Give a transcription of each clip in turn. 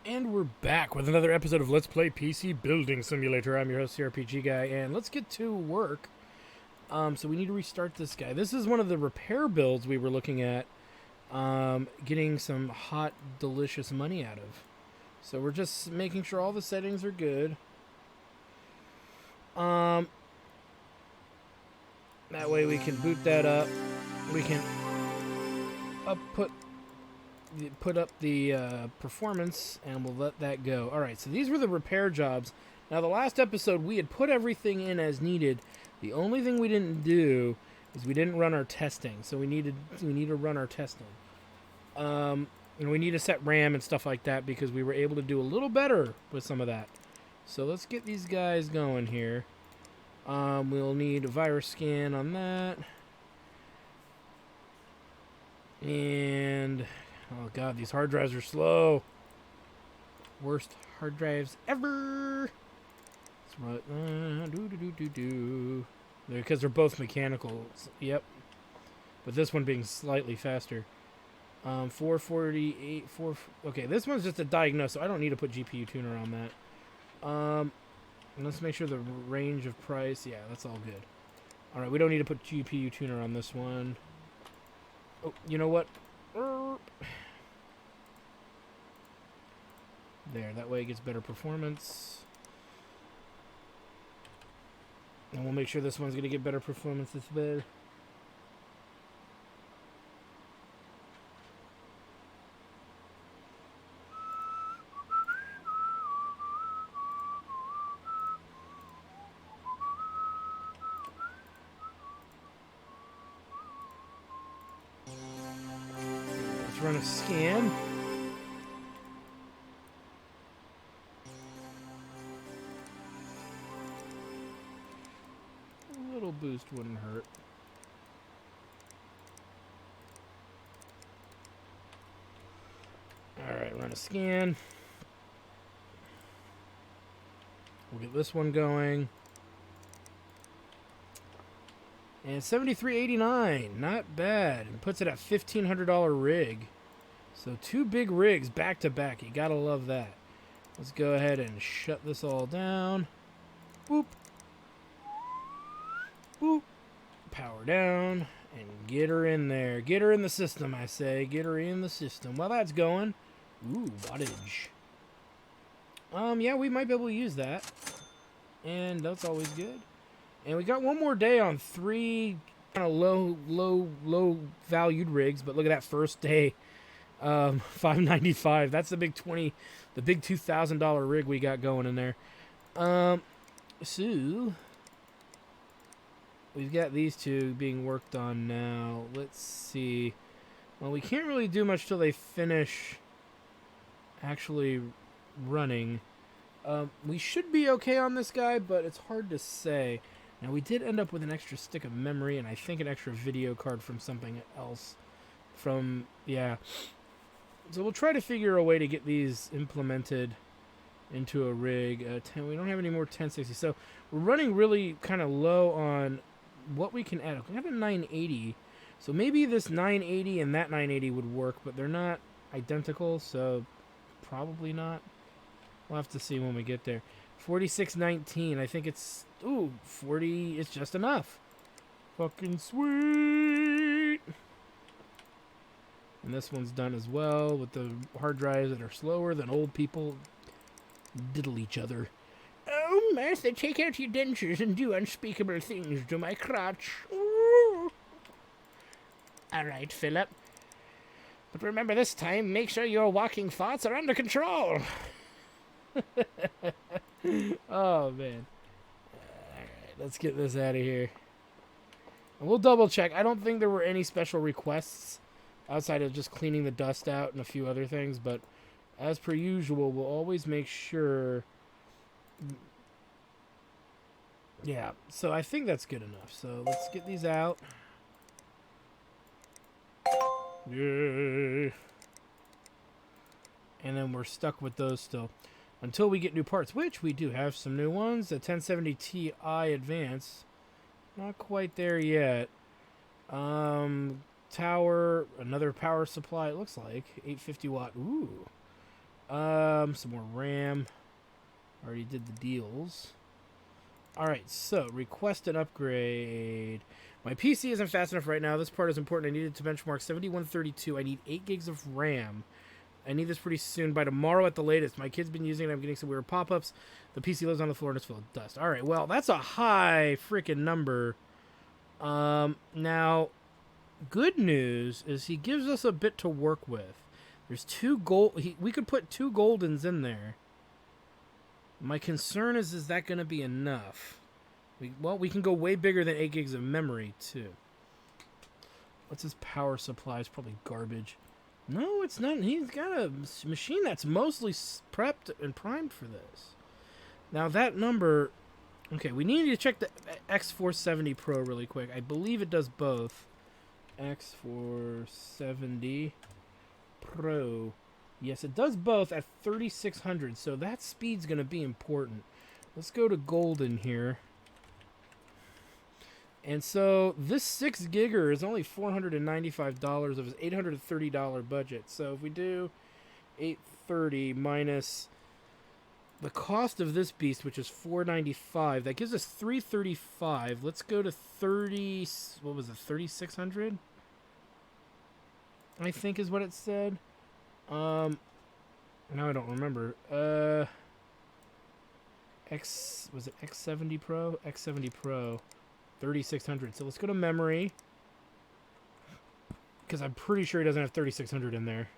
And we're back with another episode of Let's Play PC Building Simulator. I'm your host, CRPG Guy, and let's get to work. So we need to restart this guy. This is one of the repair builds we were looking at, getting some hot, delicious money out of. So we're just making sure all the settings are good. That way we can boot that up. We can put up the performance, and we'll let that go. Alright, so these were the repair jobs. Now, the last episode, we had put everything in as needed. The only thing we didn't do is we didn't run our testing. So we need to run our testing. And we need to set RAM and stuff like that because we were able to do a little better with some of that. So let's get these guys going here. We'll need a virus scan on that. And oh god, these hard drives are slow. Worst hard drives ever. That's what because they're both mechanical. Yep. But this one being slightly faster. 448 4 okay, this one's just a diagnose, so I don't need to put GPU tuner on that. Let's make sure the range of price, yeah, that's all good. Alright, we don't need to put GPU tuner on this one. Oh, you know what? There, that way it gets better performance. And we'll make sure this one's going to get better performance as well. Let's run a scan. Boost wouldn't hurt. Alright, run a scan. We'll get this one going. And 73.89, not bad. And puts it at $1,500 rig. So 2 big rigs back to back. You gotta love that. Let's go ahead and shut this all down. Boop. Boop. Power down and get her in there. Get her in the system, I say. Get her in the system. While that's going, ooh, wattage. Yeah, we might be able to use that. And that's always good. And we got one more day on 3 kind of low valued rigs, but look at that first day. $595. That's the big $2,000 rig we got going in there. So we've got these two being worked on now. Let's see. Well, we can't really do much till they finish actually running. We should be okay on this guy, but it's hard to say. Now, we did end up with an extra stick of memory, and I think an extra video card from something else. Yeah. So we'll try to figure a way to get these implemented into a rig. We don't have any more 1060. So we're running really kind of low on what we can add. We have a 980, so maybe this 980 and that 980 would work, but they're not identical, so probably not. We'll have to see when we get there. 4619, I think it's 40. It's just enough. Fucking sweet. And this one's done as well with the hard drives that are slower than old people diddle each other. Oh, Martha, take out your dentures and do unspeakable things to my crotch. Ooh. All right, Philip. But remember this time, make sure your walking thoughts are under control. Oh, man. All right, let's get this out of here. And we'll double check. I don't think there were any special requests outside of just cleaning the dust out and a few other things, but as per usual, we'll always make sure. Yeah, so I think that's good enough. So let's get these out. Yay. And then we're stuck with those still until we get new parts, which we do have some new ones. The 1070 Ti Advance. Not quite there yet. Tower, another power supply, it looks like. 850 watt. Ooh. Some more RAM. Already did the deals. Alright, so request an upgrade. My PC isn't fast enough right now. This part is important. I needed to benchmark 7132. I need 8 gigs of RAM. I need this pretty soon, by tomorrow at the latest. My kid's been using it. I'm getting some weird pop-ups. The PC lives on the floor and it's full of dust. Alright, well, that's a high freaking number. Now, good news is he gives us a bit to work with. There's 2 gold... we could put 2 goldens in there. My concern is that going to be enough? We can go way bigger than 8 gigs of memory, too. What's his power supply? It's probably garbage. No, it's not. He's got a machine that's mostly prepped and primed for this. Now, that number... Okay, we need to check the X470 Pro really quick. I believe it does both. X470 Pro. Yes, it does both at 3600, so that speed's going to be important. Let's go to Golden here. And so this 6 gigger is only $495 of his $830 budget. So if we do 830 minus the cost of this beast, which is $495, that gives us $335. Let's go to 30. What was it? 3600. I think is what it said. Now I don't remember. Was it X70 Pro? X70 Pro. 3600. So let's go to memory. Because I'm pretty sure he doesn't have 3600 in there.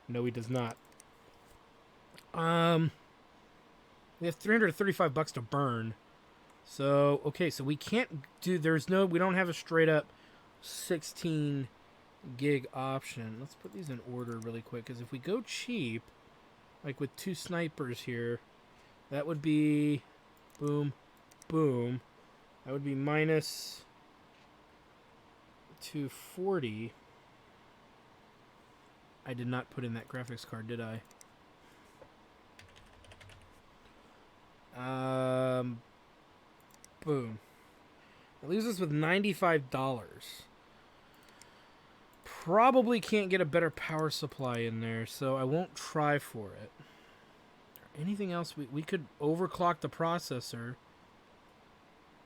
No, he does not. We have $335 to burn. So, okay, so we can't do... we don't have a straight up 16 gig option. Let's put these in order really quick. Because if we go cheap, like with 2 snipers here, that would be... Boom. Boom. That would be minus 240. I did not put in that graphics card, did I? Boom. It leaves us with $95. Probably can't get a better power supply in there, so I won't try for it. Anything else? We could overclock the processor,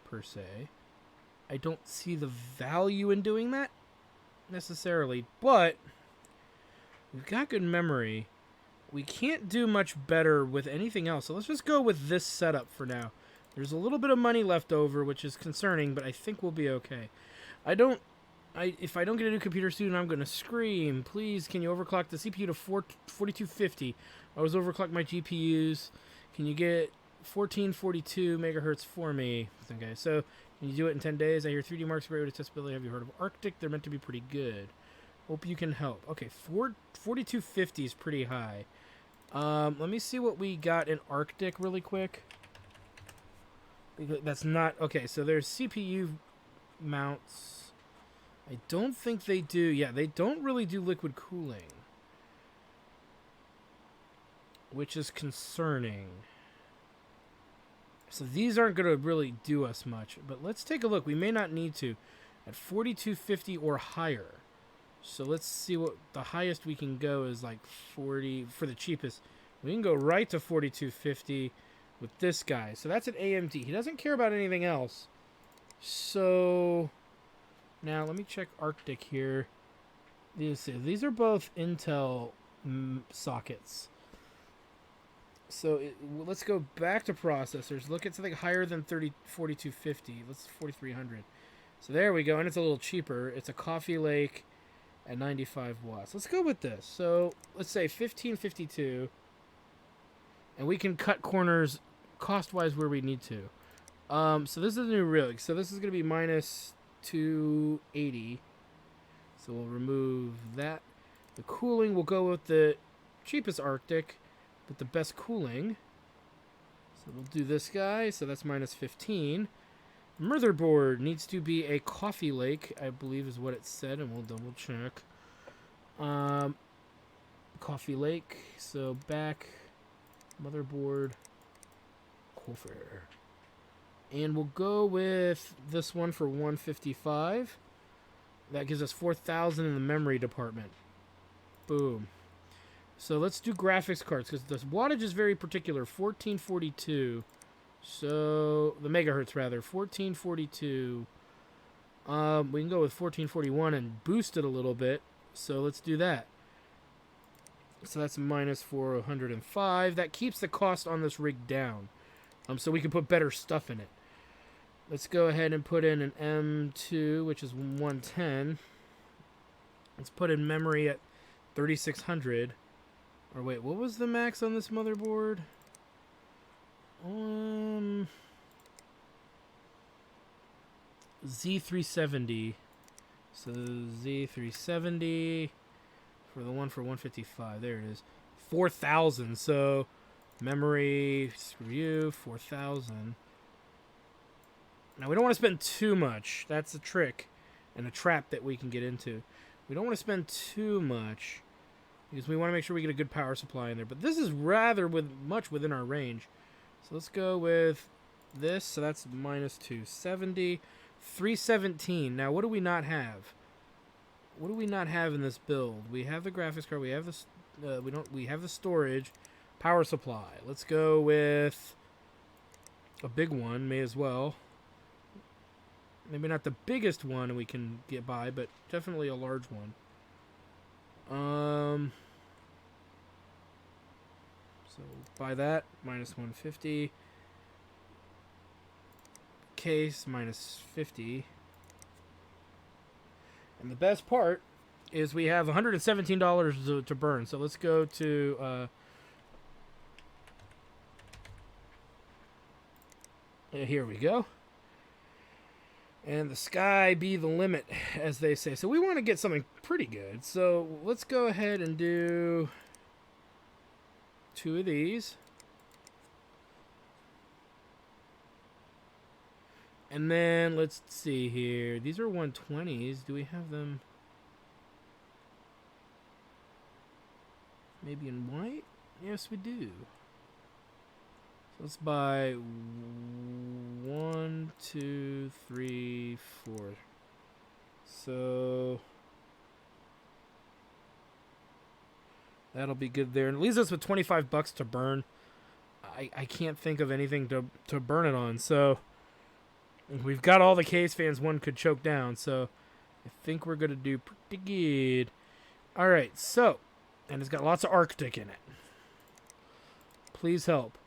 per se. I don't see the value in doing that, necessarily, but we've got good memory. We can't do much better with anything else, so let's just go with this setup for now. There's a little bit of money left over, which is concerning, but I think we'll be okay. If I don't get a new computer soon, I'm going to scream. Please, can you overclock the CPU to 4250? I was overclocked my GPUs. Can you get 1442 megahertz for me? Okay, so can you do it in 10 days? I hear 3D Mark's great with testability. Have you heard of Arctic? They're meant to be pretty good. Hope you can help. Okay, 4250 is pretty high. Let me see what we got in Arctic really quick. That's not... Okay, so there's CPU mounts. I don't think they do... Yeah, they don't really do liquid cooling, which is concerning. So these aren't going to really do us much. But let's take a look. We may not need to. At 4250 or higher. So let's see what the highest we can go is, like 40 for the cheapest. We can go right to 4250 with this guy. So that's an AMD. He doesn't care about anything else. So now let me check Arctic here. These are both Intel sockets. So let's go back to processors. Look at something higher than 4250. Let's 4300. So there we go, and it's a little cheaper. It's a Coffee Lake at 95 watts. Let's go with this. So let's say 1552, and we can cut corners cost-wise where we need to. So this is the new rig. So this is going to be minus 280. So we'll remove that. The cooling will go with the cheapest Arctic, but the best cooling. So we'll do this guy. So that's minus 15. Motherboard needs to be a Coffee Lake, I believe is what it said, and we'll double check. Coffee Lake. So back, motherboard, coffee. And we'll go with this one for 155. That gives us 4,000 in the memory department. Boom. So let's do graphics cards because the wattage is very particular. 1442. So the megahertz rather. 1442. We can go with 1441 and boost it a little bit. So let's do that. So that's minus 405. That keeps the cost on this rig down. So we can put better stuff in it. Let's go ahead and put in an M2, which is 110. Let's put in memory at 3600. Or wait, what was the max on this motherboard? Z370. So Z370 for the one for 155. There it is. 4,000. So memory, screw you, 4,000. Now we don't want to spend too much. That's a trick and a trap that we can get into. We don't want to spend too much because we want to make sure we get a good power supply in there. But this is rather much within our range. So let's go with this. So that's minus 270. 317. Now what do we not have? What do we not have in this build? We have the graphics card. We have the we have the storage, power supply. Let's go with a big one. May as well. Maybe not the biggest one we can get by, but definitely a large one. So buy that, minus 150. Case, minus 50. And the best part is we have $117 to burn. So let's go to... here we go. And the sky be the limit, as they say. So we want to get something pretty good. So let's go ahead and do 2 of these. And then let's see here. These are 120s. Do we have them maybe in white? Yes, we do. So let's buy 1, 2, 3, 4. So that'll be good there. And it leaves us with $25 to burn. I can't think of anything to burn it on. So we've got all the case fans one could choke down. So I think we're going to do pretty good. All right. So, and it's got lots of Arctic in it. Please help.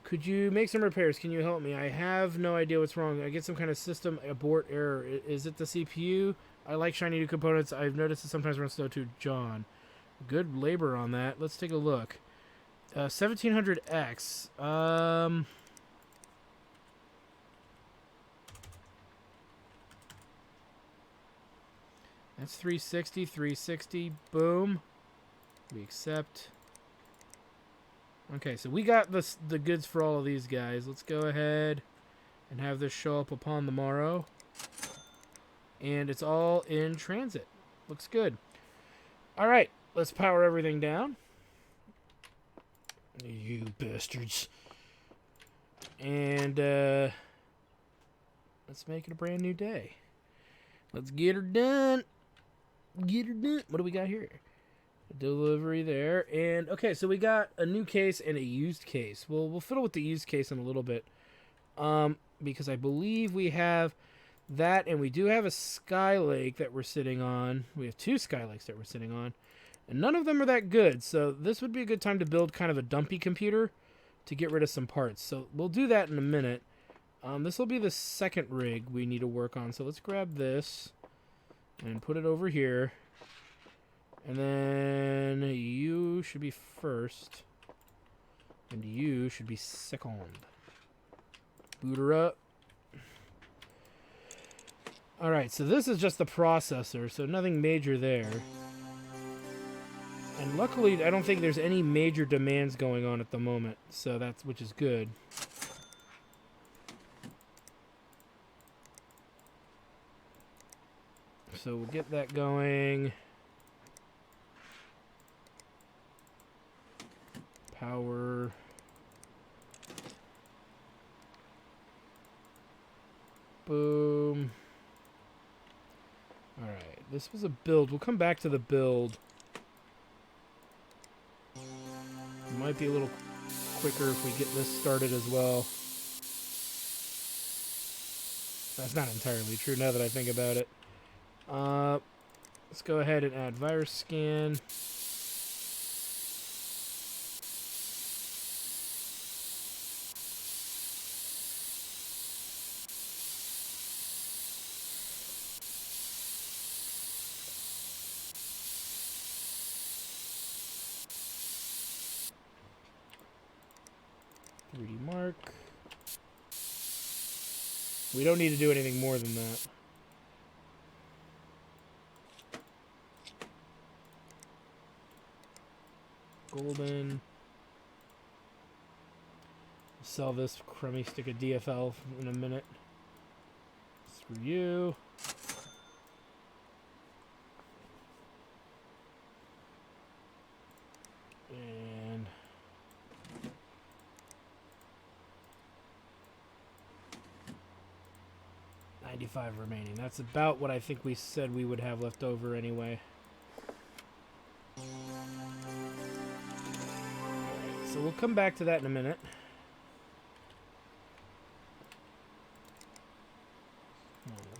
Could you make some repairs? Can you help me? I have no idea what's wrong. I get some kind of system abort error. Is it the CPU? I like shiny new components. I've noticed it sometimes runs slow too. John. Good labor on that. Let's take a look. 1700X. That's 360. 360. Boom. We accept. Okay, so we got the goods for all of these guys. Let's go ahead and have this show up upon the morrow. And it's all in transit. Looks good. All right, let's power everything down. You bastards. And let's make it a brand new day. Let's get her done. Get her done. What do we got here? Delivery there. And okay, so we got a new case and a used case. We'll fiddle with the used case in a little bit. Because I believe we have that, and we do have a Skylake that we're sitting on. We have 2 Skylakes that we're sitting on. And none of them are that good. So this would be a good time to build kind of a dumpy computer to get rid of some parts. So we'll do that in a minute. This will be the second rig we need to work on. So let's grab this and put it over here. And then you should be first. And you should be second. Boot her up. Alright, so this is just the processor, so nothing major there. And luckily, I don't think there's any major demands going on at the moment, so which is good. So we'll get that going. Power. Boom. Alright, this was a build. We'll come back to the build Might be a little quicker if we get this started as well. That's not entirely true now that I think about it. Let's go ahead and add virus scan. Mark. We don't need to do anything more than that. Golden. Sell this crummy stick of DFL in a minute. Screw you. And 95 remaining. That's about what I think we said we would have left over anyway. Alright, so we'll come back to that in a minute.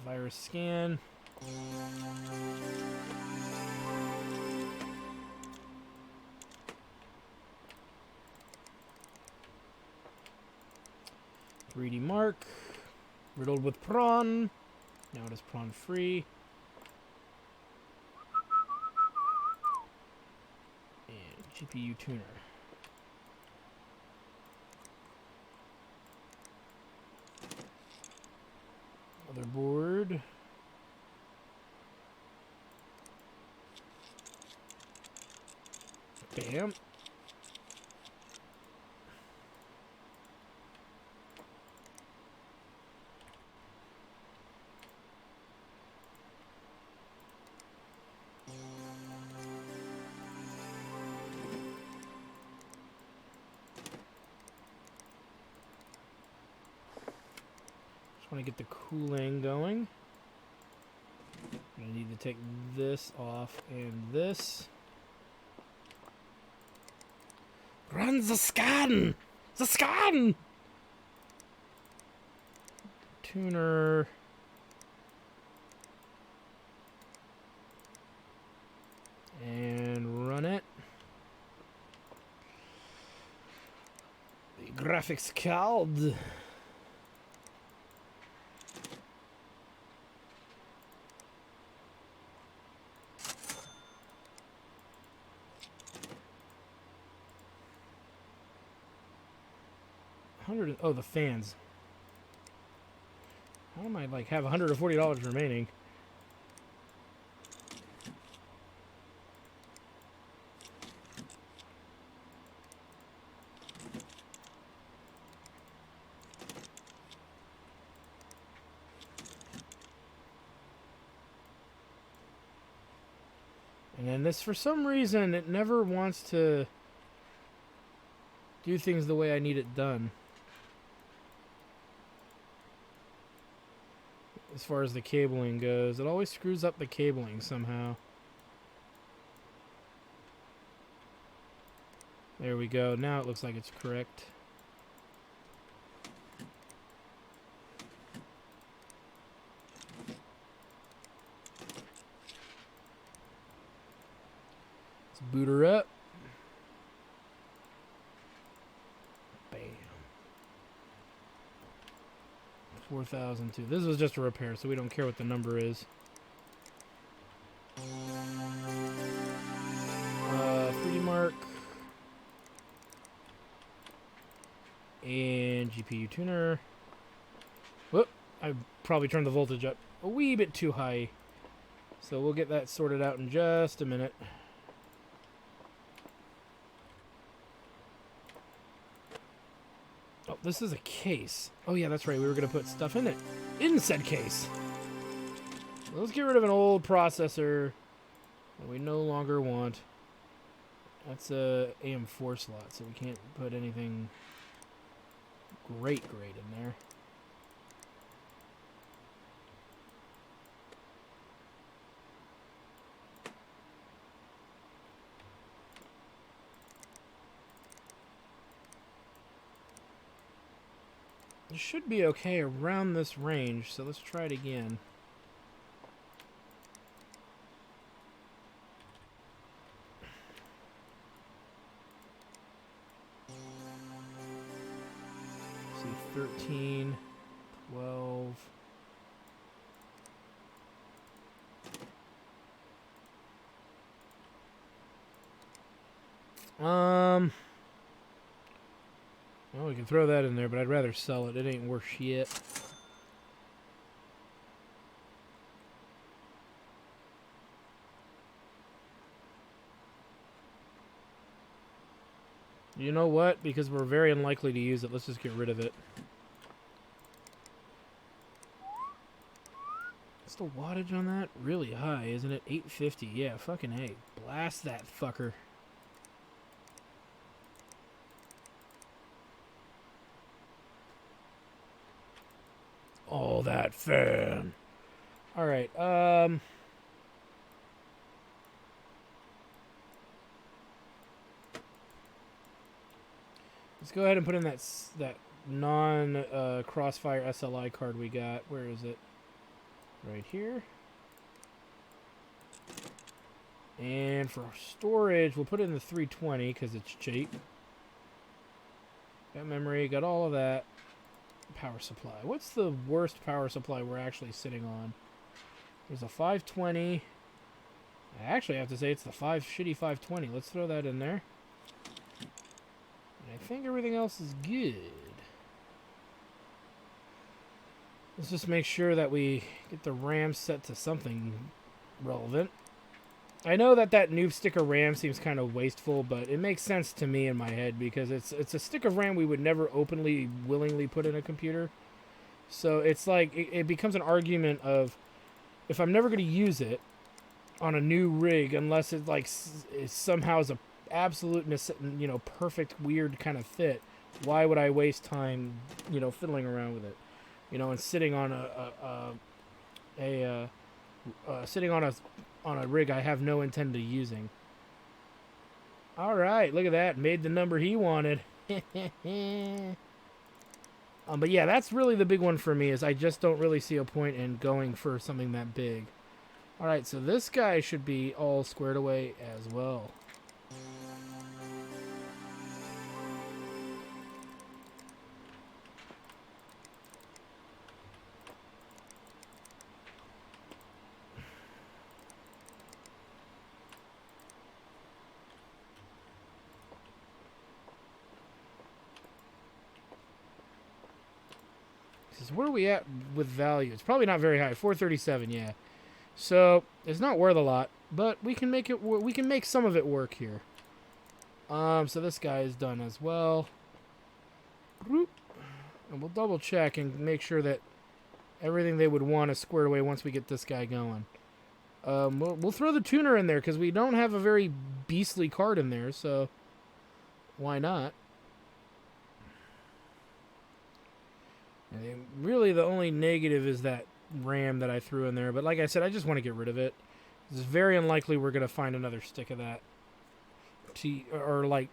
Virus scan. .3D mark. Riddled with prawn. Now it is prawn free. And GPU tuner. Motherboard. Bam. Just want to get the cooling going. I need to take this off and this. Run the scan! The scan! Tuner. And run it. The graphics card. Oh, the fans. How am I like have $140 remaining? And then this, for some reason, it never wants to do things the way I need it done. As far as the cabling goes, it always screws up the cabling somehow. There we go. Now it looks like it's correct. Let's boot her up. Bam. 4,002. This was just a repair, so we don't care what the number is. 3D mark. And GPU tuner. Whoop! I probably turned the voltage up a wee bit too high. So we'll get that sorted out in just a minute. Oh, this is a case. Oh yeah, that's right. We were going to put stuff in it. In said case. So let's get rid of an old processor that we no longer want. That's a AM4 slot, so we can't put anything great in there. It should be okay around this range, so let's try it again. See, 13, 12. Well, we can throw that in there, but I'd rather sell it. It ain't worth shit. You know what? Because we're very unlikely to use it, let's just get rid of it. What's the wattage on that? Really high, isn't it? 850. Yeah, fucking A. Blast that fucker. Oh, that fan. Alright, let's go ahead and put in that non-crossfire SLI card we got. Where is it? Right here. And for storage, we'll put it in the 320 because it's cheap. Got memory, got all of that. Power supply. What's the worst power supply we're actually sitting on? There's a 520. I actually have to say it's the shitty 520. Let's throw that in there. And I think everything else is good. Let's just make sure that we get the RAM set to something relevant. I know that new stick of RAM seems kind of wasteful, but it makes sense to me in my head because it's a stick of RAM we would never openly, willingly put in a computer. So it's like, it becomes an argument of, if I'm never going to use it on a new rig, unless it like it somehow is a absolute, perfect, weird kind of fit, why would I waste time, fiddling around with it? And sitting on on a rig I have no intent of using. Alright, look at that. Made the number he wanted. But yeah, that's really the big one for me, is I just don't really see a point in going for something that big. Alright, so this guy should be all squared away as well. Where are we at with value? It's probably not very high. 437, yeah. So it's not worth a lot, but we can make it. We can make some of it work here. So this guy is done as well. And we'll double check and make sure that everything they would want is squared away once we get this guy going. We'll throw the tuner in there because we don't have a very beastly card in there, so why not? And really, the only negative is that RAM that I threw in there. But like I said, I just want to get rid of it. It's very unlikely we're going to find another stick of that. Or, like,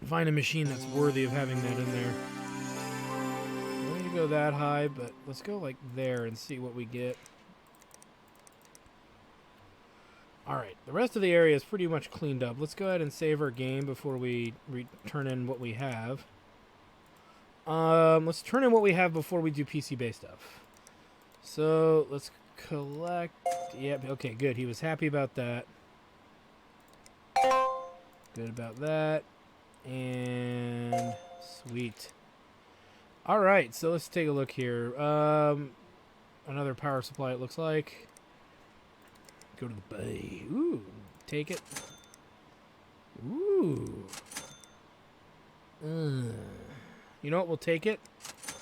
find a machine that's worthy of having that in there. I'm going to go that high, but let's go, like, there and see what we get. Alright, the rest of the area is pretty much cleaned up. Let's go ahead and save our game before we turn in what we have. Let's turn in what we have before we do PC-based stuff. So, let's collect... Yep, okay, good. He was happy about that. Good about that. And... Sweet. Alright, so let's take a look here. Another power supply, it looks like. Go to the bay. Ooh, take it. Ooh. You know what? We'll take it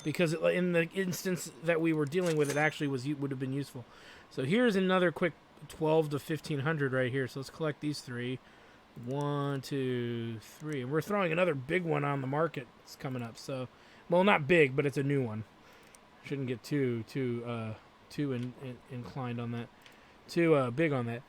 because in the instance that we were dealing with, it actually would have been useful. So here's another quick 12 to 1500 right here. So let's collect these three. 1, 2, 3, and we're throwing another big one on the market. It's coming up. So, well, not big, but it's a new one. Shouldn't get too inclined on that. Too big on that.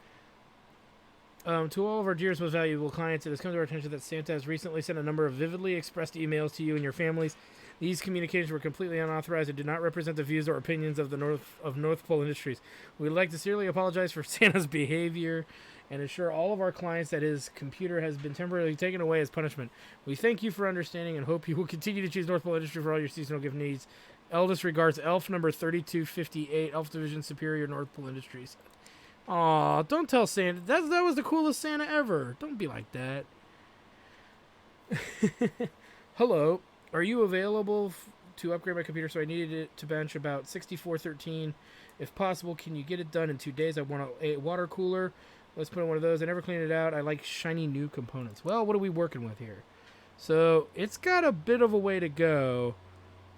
To all of our dearest, most valuable clients, it has come to our attention that Santa has recently sent a number of vividly expressed emails to you and your families. These communications were completely unauthorized and do not represent the views or opinions of the North Pole Industries. We would like to sincerely apologize for Santa's behavior and assure all of our clients that his computer has been temporarily taken away as punishment. We thank you for understanding and hope you will continue to choose North Pole Industry for all your seasonal gift needs. Eldest regards, Elf number 3258, Elf Division Superior, North Pole Industries. Aw, don't tell Santa. That was the coolest Santa ever. Don't be like that. Hello. Are you available to upgrade my computer? So I needed it to bench about 6413. If possible, can you get it done in 2 days? I want a water cooler. Let's put in one of those. I never cleaned it out. I like shiny new components. Well, what are we working with here? So it's got a bit of a way to go.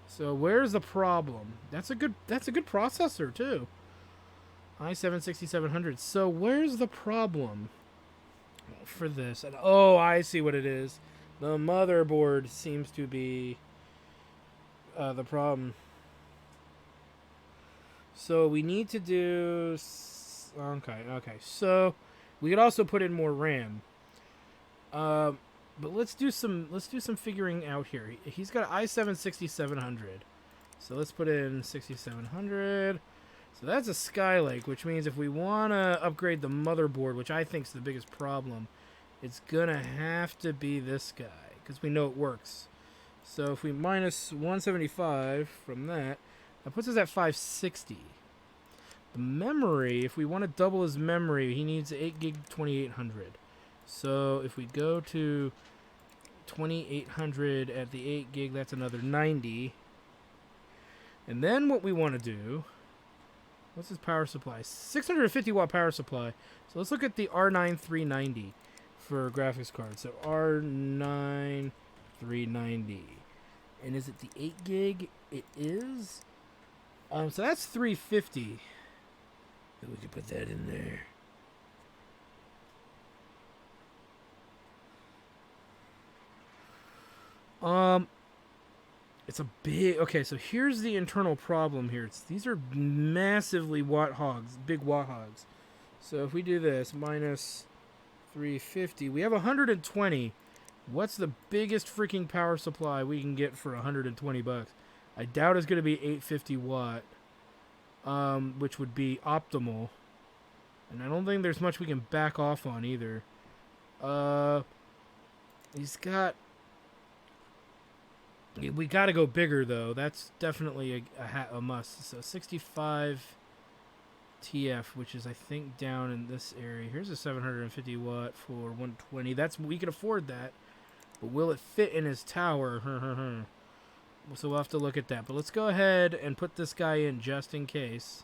So where's the problem? That's a good processor too. i7-6700. So where's the problem for this? And oh, I see what it is. The motherboard seems to be the problem. So we need to do. Okay. So we could also put in more RAM. But let's do some figuring out here. He's got i7-6700. So let's put in 6700. So that's a Skylake, which means if we want to upgrade the motherboard, which I think is the biggest problem, it's going to have to be this guy, because we know it works. So if we minus 175 from that puts us at 560. The memory, if we want to double his memory, he needs 8 gig 2800. So if we go to 2800 at the 8 gig, that's another 90. And then what we want to do... What's his power supply? 650 watt power supply. So let's look at the R9 390 for graphics cards. So R9 390. And is it the 8 gig? It is. So that's 350. We can put that in there. It's a big... Okay, so here's the internal problem here. These are massively watt hogs, big watt hogs. So if we do this, minus 350, we have 120. What's the biggest freaking power supply we can get for 120 bucks? I doubt it's going to be 850 watt, which would be optimal. And I don't think there's much we can back off on either. He's got... We got to go bigger, though. That's definitely a must. So 65 TF, which is, I think, down in this area. Here's a 750 watt for 120. We can afford that. But will it fit in his tower? So we'll have to look at that. But let's go ahead and put this guy in just in case.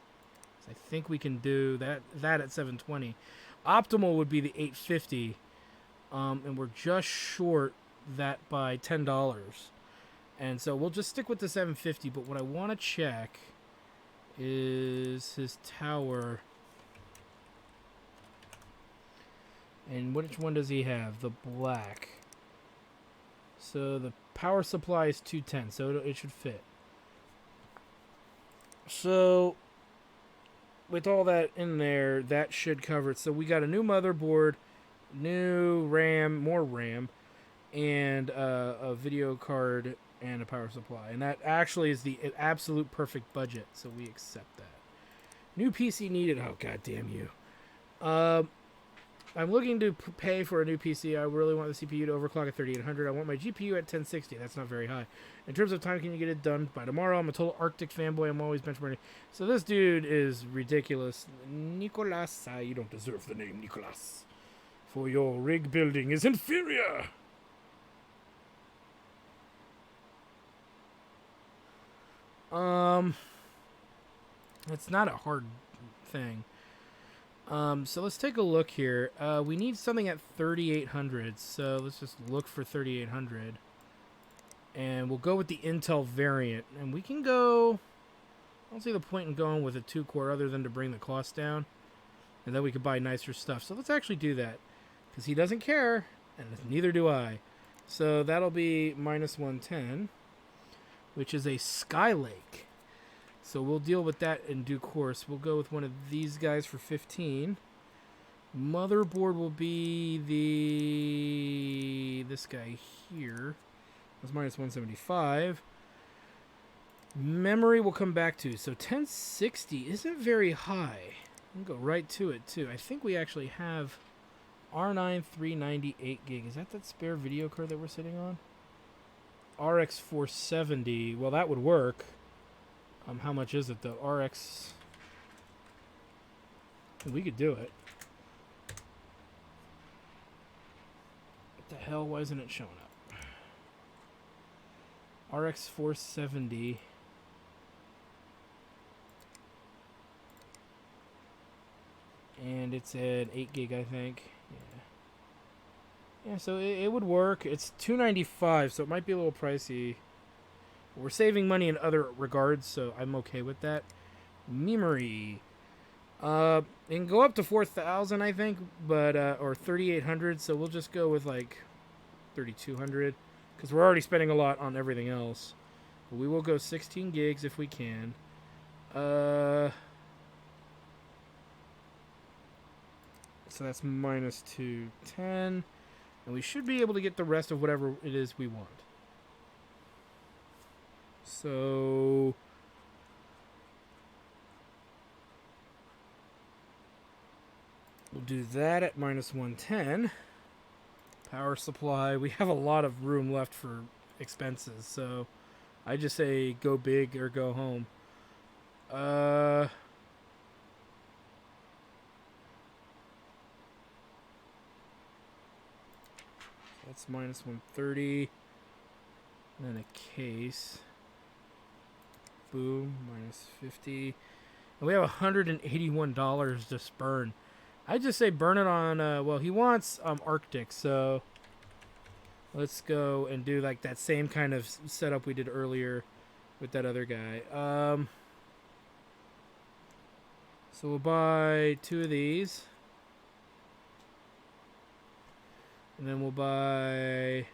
I think we can do that at 720. Optimal would be the 850. And we're just short that by $10. And so we'll just stick with the 750, but what I want to check is his tower. And which one does he have? The black. So the power supply is 210, so it should fit. So with all that in there, that should cover it. So we got a new motherboard, new RAM, more RAM, and a video card and a power supply, and that actually is the absolute perfect budget, so we accept that. New PC needed. Oh, god damn you. I'm looking to pay for a new PC. I really want the CPU to overclock at 3800. I want my GPU at 1060. That's not very high. In terms of time, can you get it done by tomorrow? I'm a total Arctic fanboy. I'm always benchmarking. So this dude is ridiculous. Nicolas, you don't deserve the name Nicolas, for your rig building is inferior. It's not a hard thing. So let's take a look here. We need something at 3800, so let's just look for 3800. And we'll go with the Intel variant. And we can go... I don't see the point in going with a 2-core other than to bring the cost down. And then we could buy nicer stuff. So let's actually do that. Because he doesn't care, and neither do I. So that'll be minus 110, which is a Skylake. So we'll deal with that in due course. We'll go with one of these guys for 15. Motherboard will be this guy here. That's minus 175. Memory will come back to. So 1060 isn't very high. I'll go right to it too. I think we actually have R9 398 gig. Is that spare video card that we're sitting on? RX 470. Well, that would work. How much is it though? RX. We could do it. What the hell? Why isn't it showing up? RX 470. And it's at 8 gig, I think. Yeah, so it would work. It's $295, so it might be a little pricey. We're saving money in other regards, so I'm okay with that. Memory. It can go up to 4,000, I think, but or 3,800. So we'll just go with like 3,200 because we're already spending a lot on everything else. But we will go 16 gigs if we can. So that's minus 210, and we should be able to get the rest of whatever it is we want. So we'll do that at minus 110. Power supply. We have a lot of room left for expenses, so I just say go big or go home. That's minus 130. And then a case. Boom, minus 50. And we have $181 to burn. I just say burn it on, well, he wants Arctic, so let's go and do like that same kind of setup we did earlier with that other guy. So we'll buy 2 of these. And then we'll buy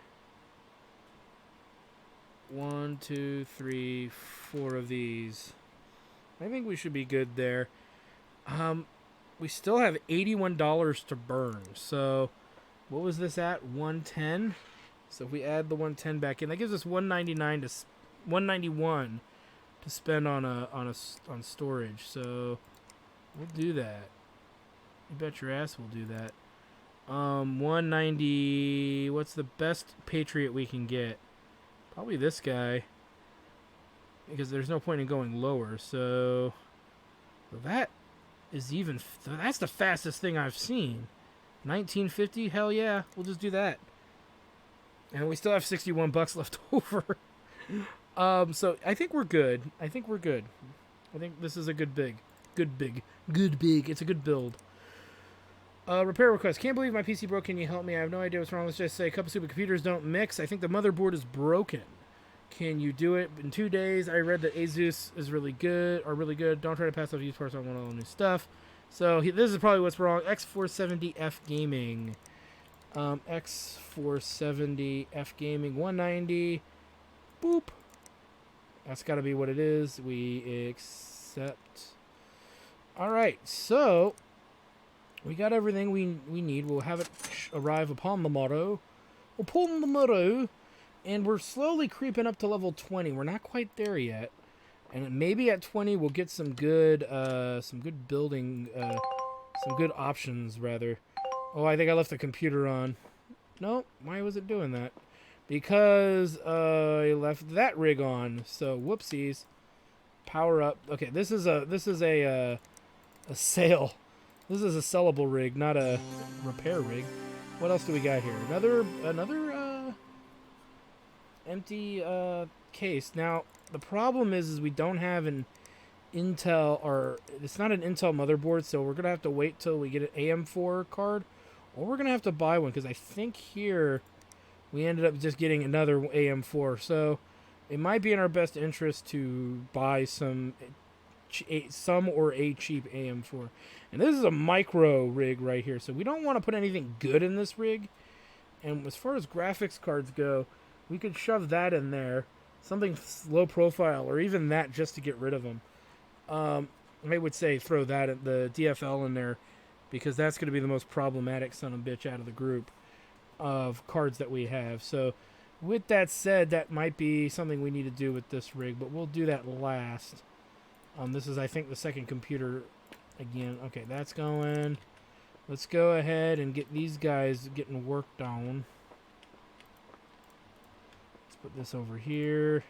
1, 2, 3, 4 of these. I think we should be good there. We still have $81 to burn. So what was this at? 110. So if we add the 110 back in, that gives us 199 to 191 to spend on storage. So we'll do that. You bet your ass we'll do that. 190. What's the best Patriot we can get? Probably this guy, because there's no point in going lower. So that is even. That's the fastest thing I've seen. 1950. Hell yeah, we'll just do that. And we still have $61 left over. So I think we're good. I think this is a good big. It's a good build. Repair request. Can't believe my PC broke. Can you help me? I have no idea what's wrong. Let's just say cup of soup and computers don't mix. I think the motherboard is broken. Can you do it in 2 days? I read that Asus is really good. Don't try to pass off used parts on all the new stuff. So this is probably what's wrong. X470F Gaming. X470F Gaming 190. Boop. That's got to be what it is. We accept. All right. So we got everything we need. We'll have it arrive upon the motto. And we're slowly creeping up to level 20. We're not quite there yet. And maybe at 20 we'll get some good building, some good options, rather. Oh, I think I left the computer on. No, why was it doing that? Because I left that rig on. So, whoopsies. Power up. Okay, this is a sale. This is a sellable rig, not a repair rig. What else do we got here? Another empty case. Now, the problem is we don't have an Intel, or it's not an Intel motherboard, so we're going to have to wait till we get an AM4 card, or we're going to have to buy one, because I think here we ended up just getting another AM4, so it might be in our best interest to buy some or a cheap AM4. And this is a micro rig right here, so we don't want to put anything good in this rig. And as far as graphics cards go, we could shove that in there, something low profile, or even that just to get rid of them. I would say throw that at the DFL in there because that's going to be the most problematic son of a bitch out of the group of cards that we have. So with that said, that might be something we need to do with this rig, but we'll do that last. This is, I think, the second computer again. Okay, that's going. Let's go ahead and get these guys getting worked on. Let's put this over here.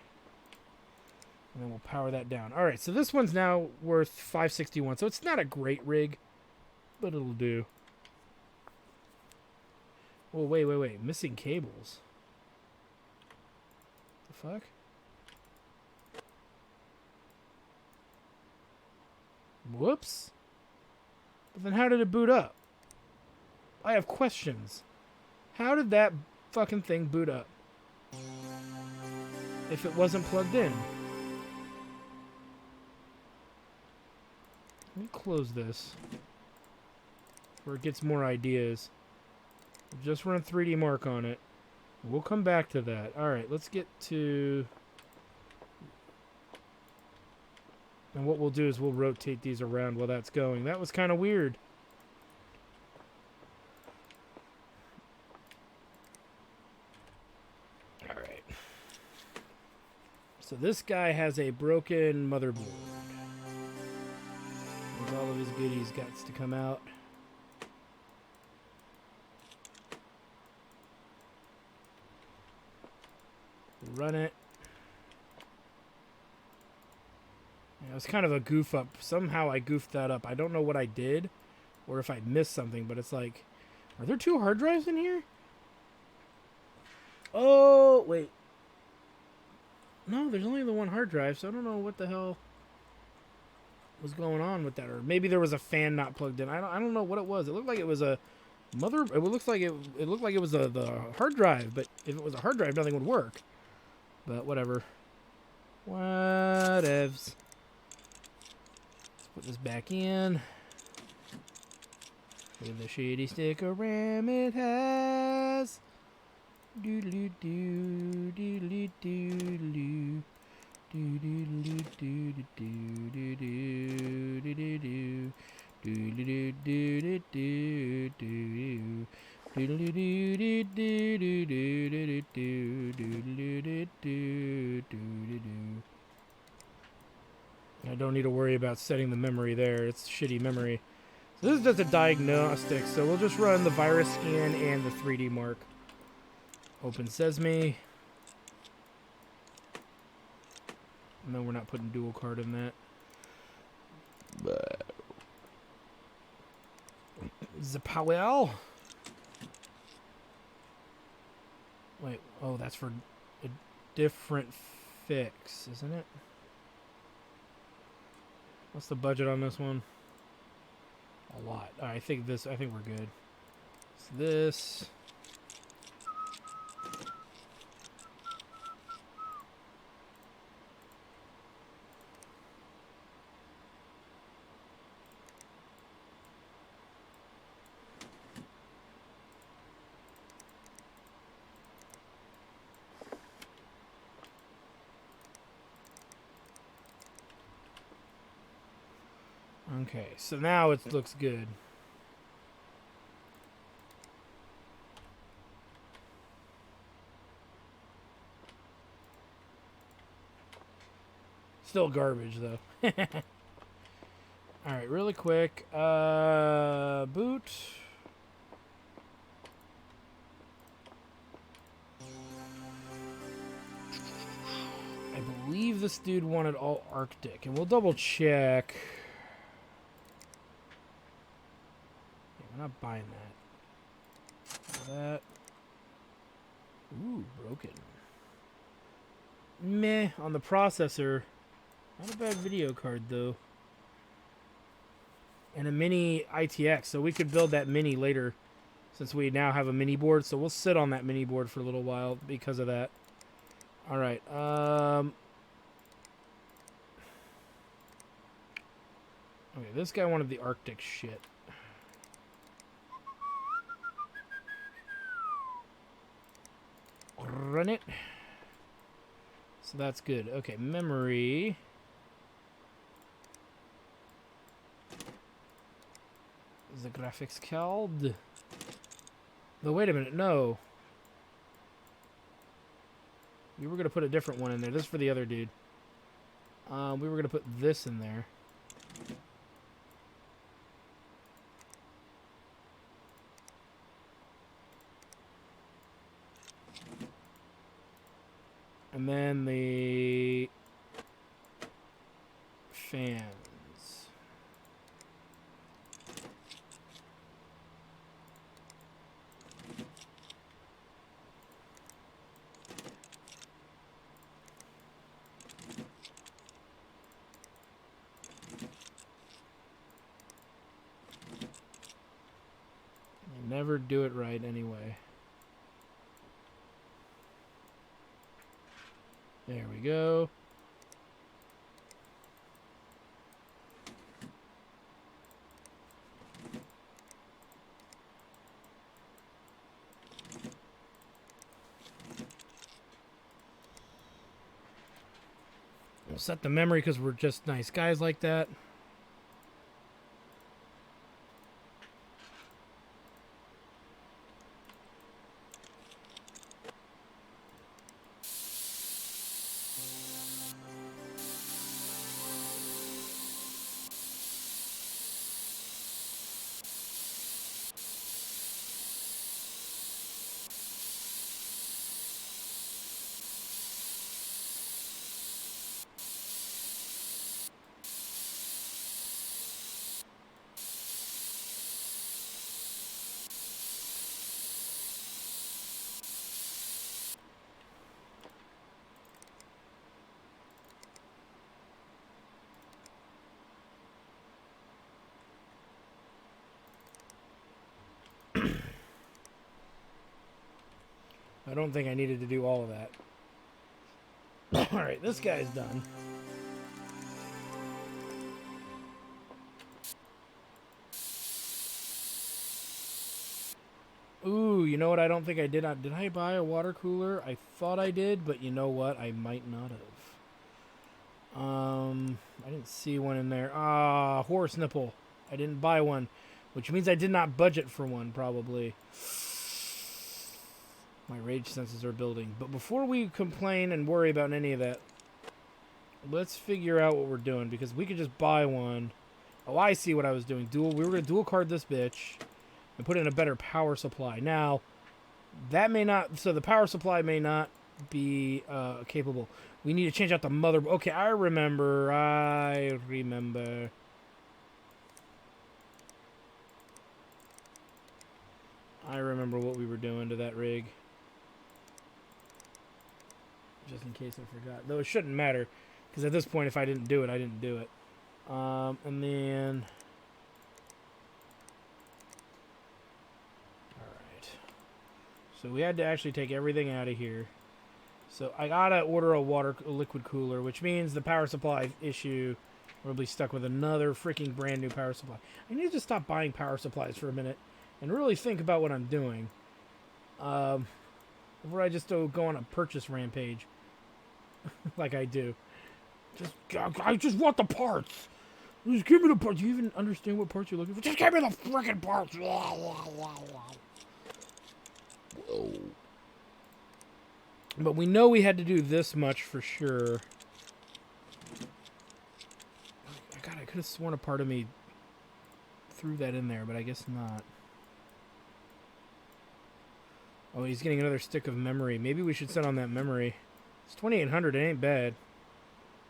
And then we'll power that down. All right, so this one's now worth 561. So it's not a great rig, but it'll do. Oh, wait. Missing cables. The fuck? Whoops. But then how did it boot up? I have questions. How did that fucking thing boot up? If it wasn't plugged in. Let me close this. Where it gets more ideas. Just run 3D Mark on it. We'll come back to that. Alright, let's get to... And what we'll do is we'll rotate these around while that's going. That was kind of weird. Alright. So this guy has a broken motherboard. And all of his goodies got to come out. Run it. It was kind of a goof up. Somehow I goofed that up. I don't know what I did or if I missed something, but it's like, are there 2 hard drives in here? Oh, wait. No, there's only the 1 hard drive, so I don't know what the hell was going on with that. Or maybe there was a fan not plugged in. I don't know what it was. It looked like it was a mother. It looked like it was the hard drive, but if it was a hard drive, nothing would work. But whatever. Whatevs. Let's put this back in. Look at the shitty sticker RAM it has. Doodly doo, doodly doodly doodly doodly doodly doodly doodly doodly I don't need to worry about setting the memory there. It's shitty memory. So this is just a diagnostic, so we'll just run the virus scan and the 3D Mark. Open Sesame. No, we're not putting dual card in that. Zapowell. Wait, oh, that's for a different fix, isn't it? What's the budget on this one? A lot. I think we're good. It's this. Okay, so now it looks good. Still garbage, though. Alright, really quick. Boot. I believe this dude wanted all Arctic, and we'll double check. We're not buying that. That. Ooh, broken. Meh on the processor. Not a bad video card, though. And a mini ITX, so we could build that mini later since we now have a mini board. So we'll sit on that mini board for a little while because of that. Alright, okay, this guy wanted the Arctic shit. Run it. So that's good. Okay, memory. is the graphics called? No, wait a minute. No. We were going to put a different one in there. This is for the other dude. We were going to put this in there. And then the fans. I never do it right anyway. There we go. We'll set the memory because we're just nice guys like that. I don't think I needed to do all of that. Alright, this guy's done. Ooh, you know what I don't think I did? Did I buy a water cooler? I thought I did, but you know what? I might not have. I didn't see one in there. Ah, horse nipple. I didn't buy one, which means I did not budget for one, probably. My rage senses are building. But before we complain and worry about any of that, let's figure out what we're doing, because we could just buy one. Oh, I see what I was doing. We were going to dual card this bitch and put in a better power supply. Now, that may not... So the power supply may not be capable. We need to change out the mother... Okay, I remember. I remember what we were doing to that rig. Just in case I forgot. Though it shouldn't matter, because at this point, if I didn't do it, I didn't do it. And then... Alright. So we had to actually take everything out of here. So I gotta order a liquid cooler, which means the power supply issue will be stuck with another freaking brand new power supply. I need to stop buying power supplies for a minute and really think about what I'm doing. Before I just go on a purchase rampage. Like I do. I just want the parts. Just give me the parts. Do you even understand what parts you're looking for? Just give me the freaking parts. But we know we had to do this much for sure. God, I could have sworn a part of me threw that in there, but I guess not. Oh, he's getting another stick of memory. Maybe we should set on that memory. It's 2,800. It ain't bad.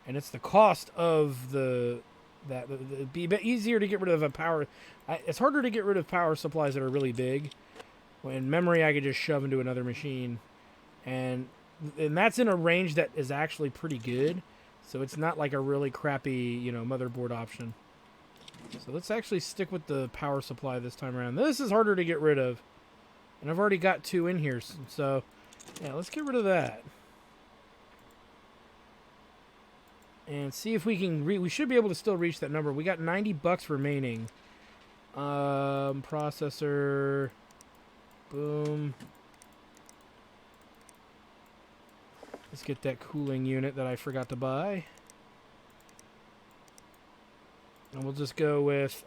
And it's the cost of it'd be a bit easier to get rid of a power... it's harder to get rid of power supplies that are really big. When memory, I could just shove into another machine. And that's in a range that is actually pretty good. So it's not like a really crappy, motherboard option. So let's actually stick with the power supply this time around. This is harder to get rid of. And I've already got 2 in here. So, yeah, let's get rid of that. And see if we can... we should be able to still reach that number. We got $90 remaining. Processor... Boom. Let's get that cooling unit that I forgot to buy. And we'll just go with...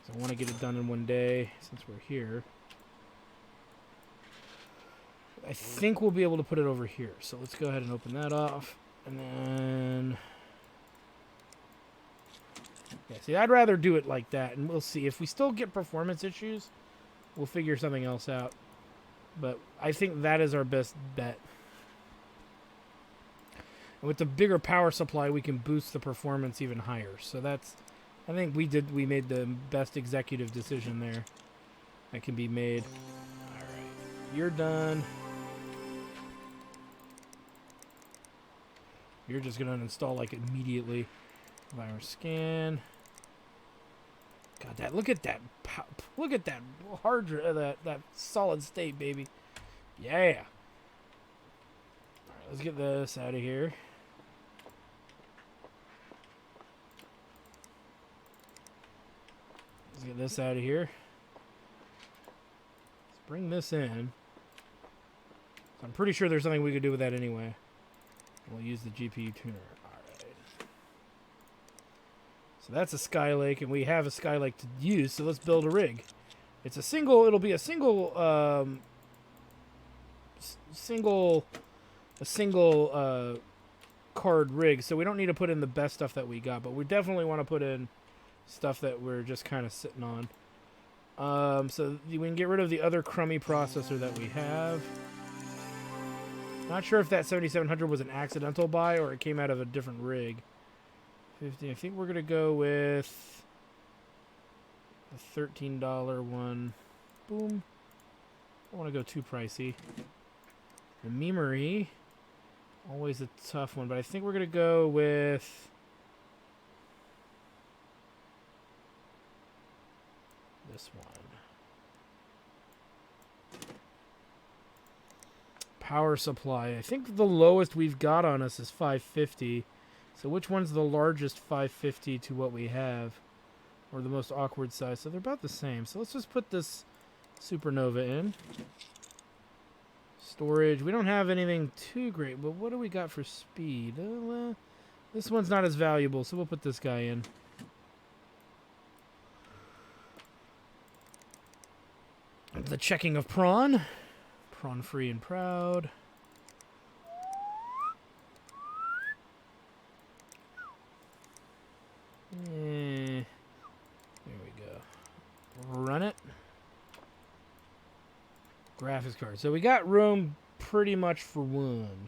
So I want to get it done in one day since we're here. I think we'll be able to put it over here. So let's go ahead and open that off. And then... yeah, see, I'd rather do it like that. And we'll see. If we still get performance issues, we'll figure something else out. But I think that is our best bet. And with the bigger power supply, we can boost the performance even higher. So that's... I think we made the best executive decision there that can be made. All right. You're done. You're just going to uninstall like immediately. Virus scan. God, look at that hard that solid state, baby. Yeah. All right, let's get this out of here. Let's get this out of here. Let's bring this in. I'm pretty sure there's something we could do with that anyway. We'll use the GPU tuner. Alright. So that's a Skylake, and we have a Skylake to use, so let's build a rig. It'll be a single card rig, so we don't need to put in the best stuff that we got, but we definitely want to put in stuff that we're just kind of sitting on. So we can get rid of the other crummy processor that we have. Not sure if that 7700 was an accidental buy or it came out of a different rig. 50. I think we're going to go with a $13 one. Boom. I don't want to go too pricey. The memory. Always a tough one, but I think we're going to go with this one. Power supply. I think the lowest we've got on us is 550. So which one's the largest 550 to what we have? Or the most awkward size? So they're about the same. So let's just put this Supernova in. Storage. We don't have anything too great, but what do we got for speed? This one's not as valuable, so we'll put this guy in. The checking of prawn. Prawn free and proud. There we go. Run it. Graphics card. So we got room pretty much for one.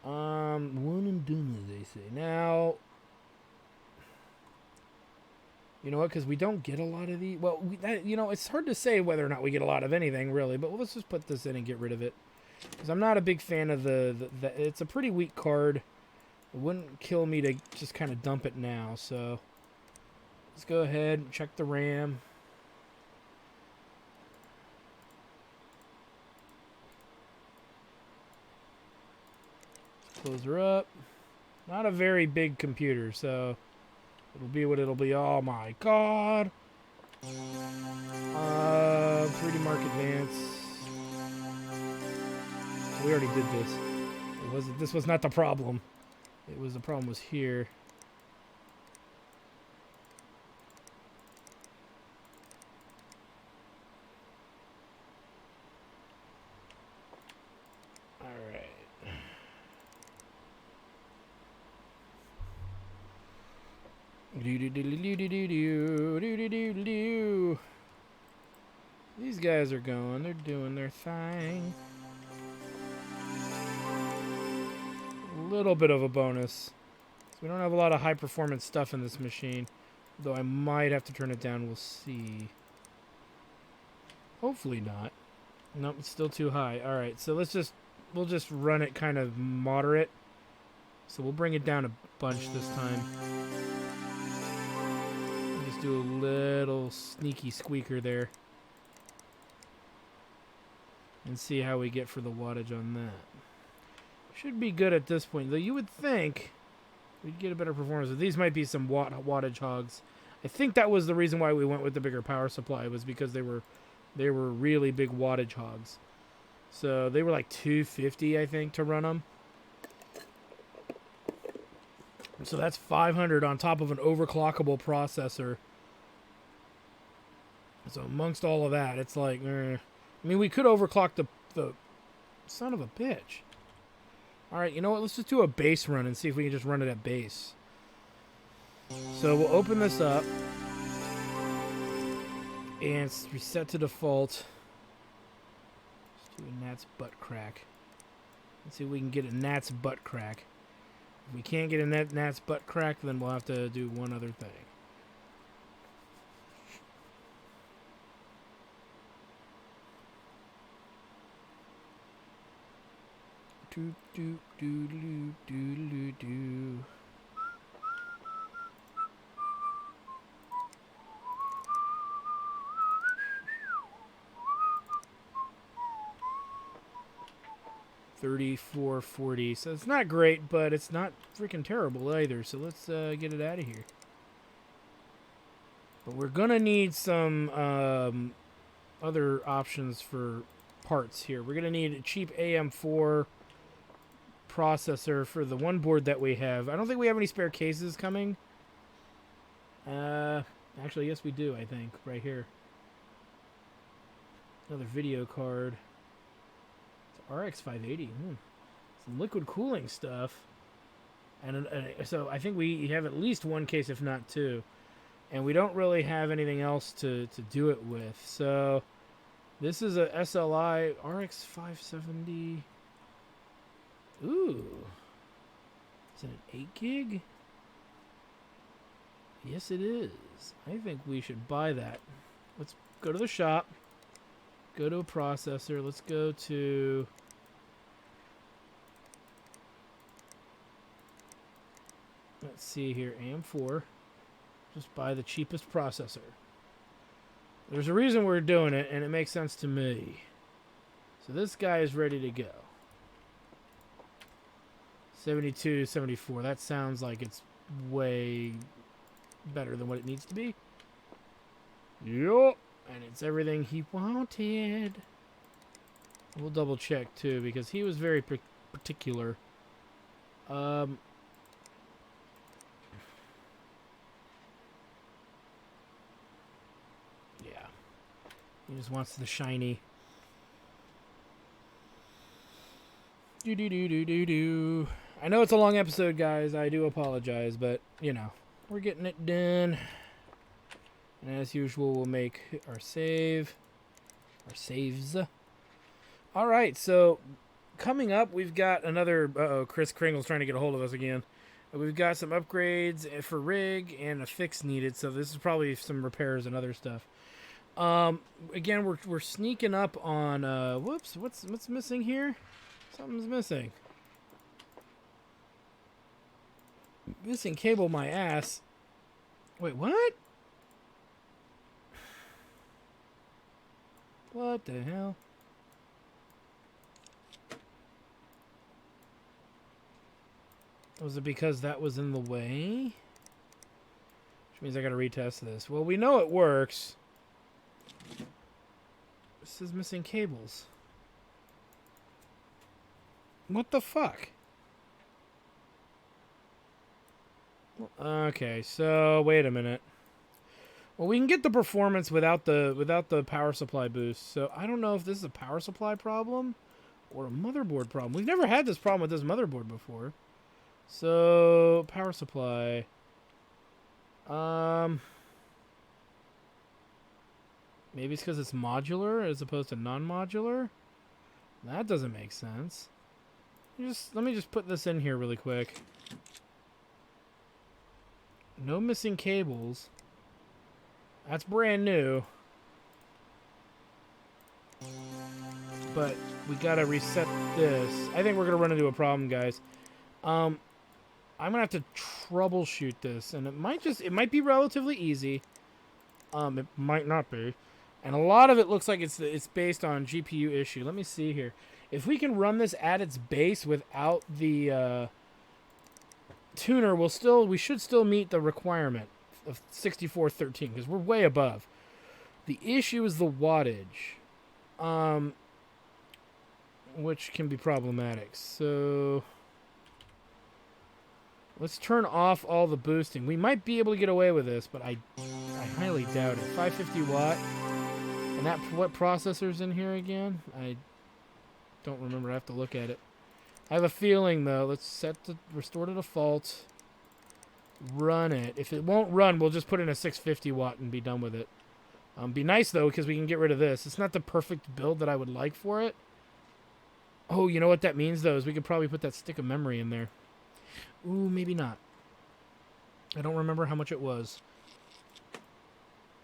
One and done, as they say. Now, you know what? Because we don't get a lot of these. Well, it's hard to say whether or not we get a lot of anything, really. But let's just put this in and get rid of it. Because I'm not a big fan of the it's a pretty weak card. It wouldn't kill me to just kind of dump it now. So let's go ahead and check the RAM. Close her up. Not a very big computer, so it'll be what it'll be. Oh my god. 3D Mark Advance. We already did this. This was not the problem. The problem was here. These guys are going. They're doing their thing. A little bit of a bonus. So we don't have a lot of high performance stuff in this machine. Though I might have to turn it down. We'll see. Hopefully not. Nope, it's still too high. Alright, so we'll just run it kind of moderate. So we'll bring it down a bunch this time. Just do a little sneaky squeaker there. And see how we get for the wattage on that. Should be good at this point. Though you would think we'd get a better performance. These might be some wattage hogs. I think that was the reason why we went with the bigger power supply, was because they were really big wattage hogs. So they were like 250, I think, to run them. So that's 500 on top of an overclockable processor. So amongst all of that, it's like, I mean, we could overclock the son of a bitch. All right, you know what? Let's just do a base run and see if we can just run it at base. So we'll open this up and reset to default. Let's do a gnat's butt crack. Let's see if we can get a gnat's butt crack. If we can't get a gnat's butt crack, then we'll have to do one other thing. Do do do do do do do. $34.40. So it's not great, but it's not freaking terrible either. So let's get it out of here. But we're gonna need some other options for parts here. We're gonna need a cheap AM4 processor for the one board that we have. I don't think we have any spare cases coming. Actually, yes, we do. I think right here. Another video card. RX 580. Some liquid cooling stuff. And so I think we have at least one case, if not two. And we don't really have anything else to do it with. So this is a SLI RX 570. Ooh. Is it an 8 gig? Yes, it is. I think we should buy that. Let's go to the shop. Go to a processor. Let's go to... Let's see here. AM4. Just buy the cheapest processor. There's a reason we're doing it, and it makes sense to me. So this guy is ready to go. 72, 74. That sounds like it's way better than what it needs to be. Yup. And it's everything he wanted. We'll double check too, because he was very particular. Yeah. He just wants the shiny. Do. I know it's a long episode, guys. I do apologize, but, you know, we're getting it done. And as usual, we'll make our saves. All right, so coming up, we've got another... Uh-oh, Chris Kringle's trying to get a hold of us again. We've got some upgrades for rig and a fix needed, so this is probably some repairs and other stuff. Again, we're sneaking up on... whoops, what's missing here? Something's missing. Missing cable my ass. Wait, what? What the hell? Was it because that was in the way? Which means I gotta retest this. Well, we know it works. This is missing cables. What the fuck? Okay, so wait a minute. Well, we can get the performance without the power supply boost. So I don't know if this is a power supply problem or a motherboard problem. We've never had this problem with this motherboard before. So power supply. Maybe it's because it's modular as opposed to non-modular. That doesn't make sense. Let me just put this in here really quick. No missing cables. That's brand new. But we gotta reset this. I think we're gonna run into a problem, guys. I'm gonna have to troubleshoot this, and it might be relatively easy. It might not be. And a lot of it looks like it's based on GPU issue. Let me see here. If we can run this at its base without the tuner, we should still meet the requirement of 6413 because we're way above. The issue is the wattage, which can be problematic. So let's turn off all the boosting. We might be able to get away with this, but I highly doubt it. 550 watt. And that, what processor's in here again? I don't remember. I have to look at it. I have a feeling, though. Let's set the restore to default. Run it. If it won't run, we'll just put in a 650 watt and be done with it. Be nice, though, because we can get rid of this. It's not the perfect build that I would like for it. Oh, you know what that means, though, is we could probably put that stick of memory in there. Ooh, maybe not. I don't remember how much it was.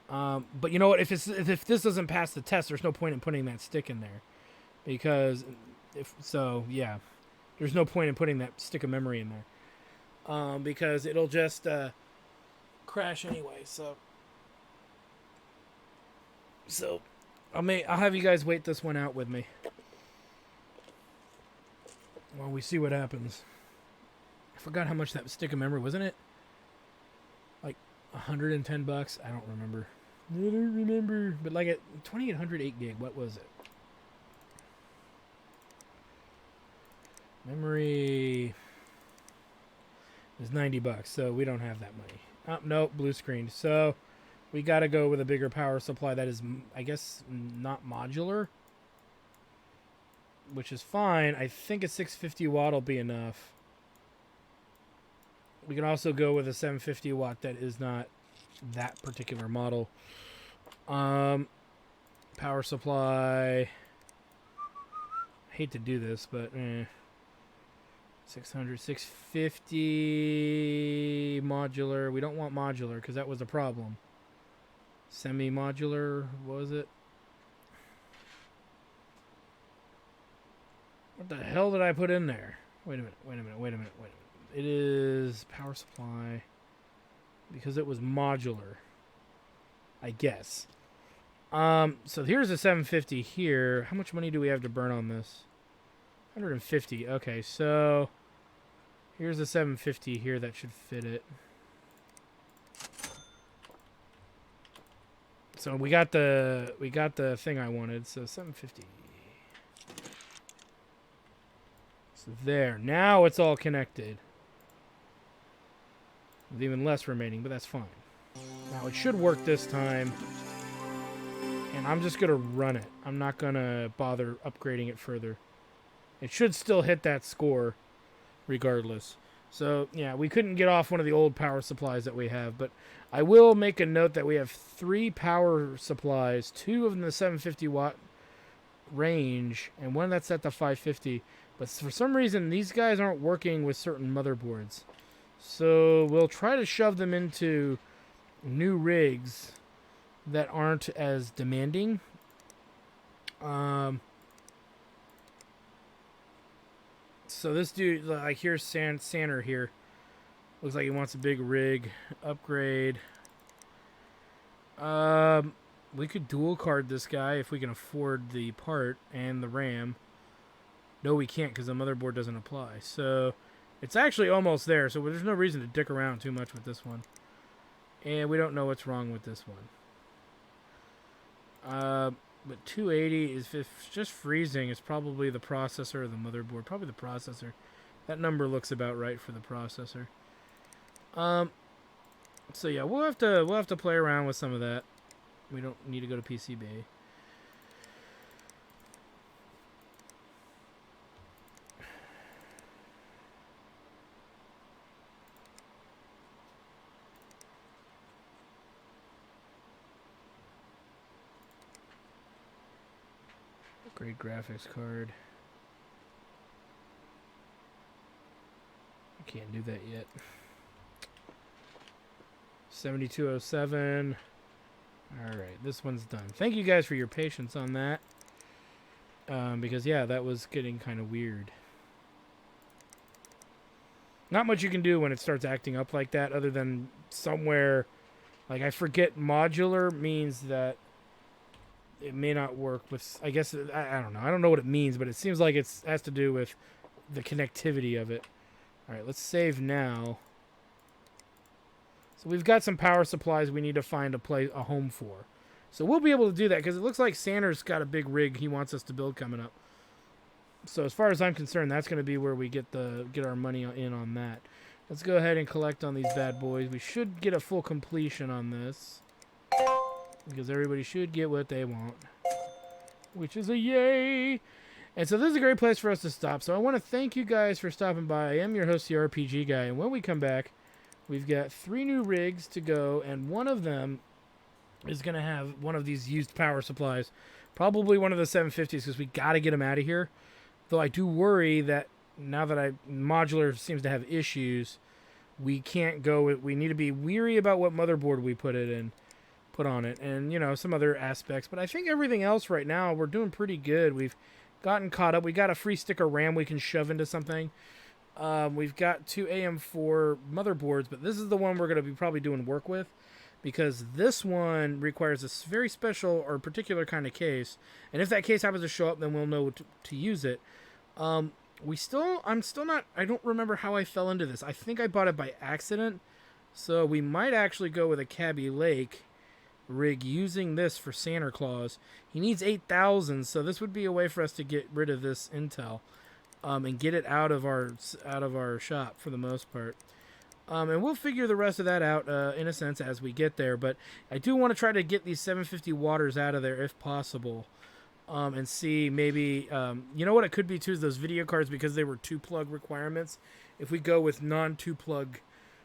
But you know what? If this doesn't pass the test, there's no point in putting that stick in there. Because, yeah. There's no point in putting that stick of memory in there. Because it'll just crash anyway, So I'll have you guys wait this one out with me while we see what happens. I forgot how much that stick of memory, wasn't it? Like $110? I don't remember. But like at 2800 8 gig, what was it? Memory is $90, so we don't have that money. Oh, nope, blue screen. So we got to go with a bigger power supply that is, I guess, not modular, which is fine. I think a 650 watt will be enough. We can also go with a 750 watt that is not that particular model. Power supply. I hate to do this, but 600, 650 modular. We don't want modular because that was a problem. Semi-modular, what was it? What the hell did I put in there? Wait a minute. It is power supply because it was modular, I guess. So here's a 750 here. How much money do we have to burn on this? 150. Okay, so here's a 750 here that should fit it. So we got the thing I wanted. So 750. So there. Now it's all connected. With even less remaining, but that's fine. Now it should work this time. And I'm just going to run it. I'm not going to bother upgrading it further. It should still hit that score regardless. So, yeah, we couldn't get off one of the old power supplies that we have. But I will make a note that we have 3 power supplies. 2 of them in the 750 watt range. And one that's at the 550. But for some reason, these guys aren't working with certain motherboards. So we'll try to shove them into new rigs that aren't as demanding. So this dude, like, here's Sanner here. Looks like he wants a big rig upgrade. We could dual card this guy if we can afford the part and the RAM. No, we can't because the motherboard doesn't apply. So it's actually almost there. So there's no reason to dick around too much with this one. And we don't know what's wrong with this one. But 280 is, if it's just freezing, it's probably the processor or the motherboard. Probably the processor. That number looks about right for the processor. So yeah, we'll have to play around with some of that. We don't need to go to PCB. Great graphics card. I can't do that yet. 7207. Alright, this one's done. Thank you guys for your patience on that. Because, yeah, that was getting kind of weird. Not much you can do when it starts acting up like that, other than somewhere, like, I forget modular means that it may not work with, I guess, I don't know. I don't know what it means, but it seems like it has to do with the connectivity of it. All right, let's save now. So we've got some power supplies we need to find a home for. So we'll be able to do that because it looks like Sander's got a big rig he wants us to build coming up. So as far as I'm concerned, that's going to be where we get our money in on that. Let's go ahead and collect on these bad boys. We should get a full completion on this. because everybody should get what they want, which is a yay. And so this is a great place for us to stop. So I want to thank you guys for stopping by. I am your host, the RPG Guy, and when we come back, we've got 3 new rigs to go, and one of them is going to have one of these used power supplies, probably one of the 750s, because we got to get them out of here. Though I do worry that now that modular seems to have issues, we can't go. We need to be weary about what motherboard we put on it, and you know, some other aspects. But I think everything else right now we're doing pretty good. We've gotten caught up. We got a free stick of RAM we can shove into something. We've got 2 AM4 motherboards, but this is the one we're going to be probably doing work with, because this one requires a very special or particular kind of case. And if that case happens to show up, then we'll know to use it. I don't remember how I fell into this. I think I bought it by accident. So we might actually go with a Cabby Lake rig using this for Santa Claus. He needs 8,000, so this would be a way for us to get rid of this intel, and get it out of our shop for the most part. And we'll figure the rest of that out in a sense as we get there. But I do want to try to get these 750 waters out of there if possible. And see, maybe, you know what it could be too, is those video cards, because they were 2-plug requirements. If we go with non-2-plug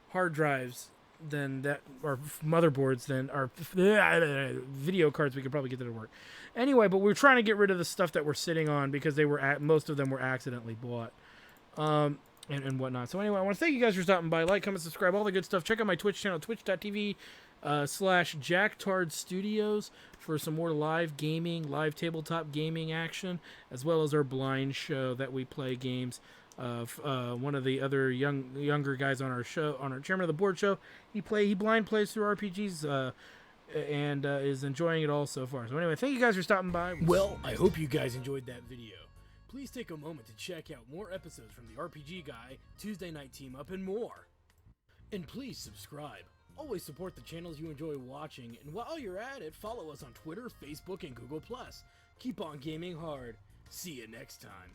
hard drives, then that, or motherboards, then our video cards, we could probably get that to work. Anyway, but we're trying to get rid of the stuff that we're sitting on, because most of them were accidentally bought. And whatnot. So anyway, I want to thank you guys for stopping by. Like, comment, subscribe, all the good stuff. Check out my Twitch channel, twitch.tv /JackTard Studios for some more live gaming, live tabletop gaming action, as well as our blind show that we play games of one of the other younger guys on our show, on our Chairman of the Board show. He blind plays through RPGs and is enjoying it all so far. So anyway, thank you guys for stopping by. Well, I hope you guys enjoyed that video. Please take a moment to check out more episodes from the RPG Guy, Tuesday Night Team Up, and more. And please subscribe. Always support the channels you enjoy watching, and while you're at it, follow us on Twitter, Facebook, and Google+. Keep on gaming hard. See you next time.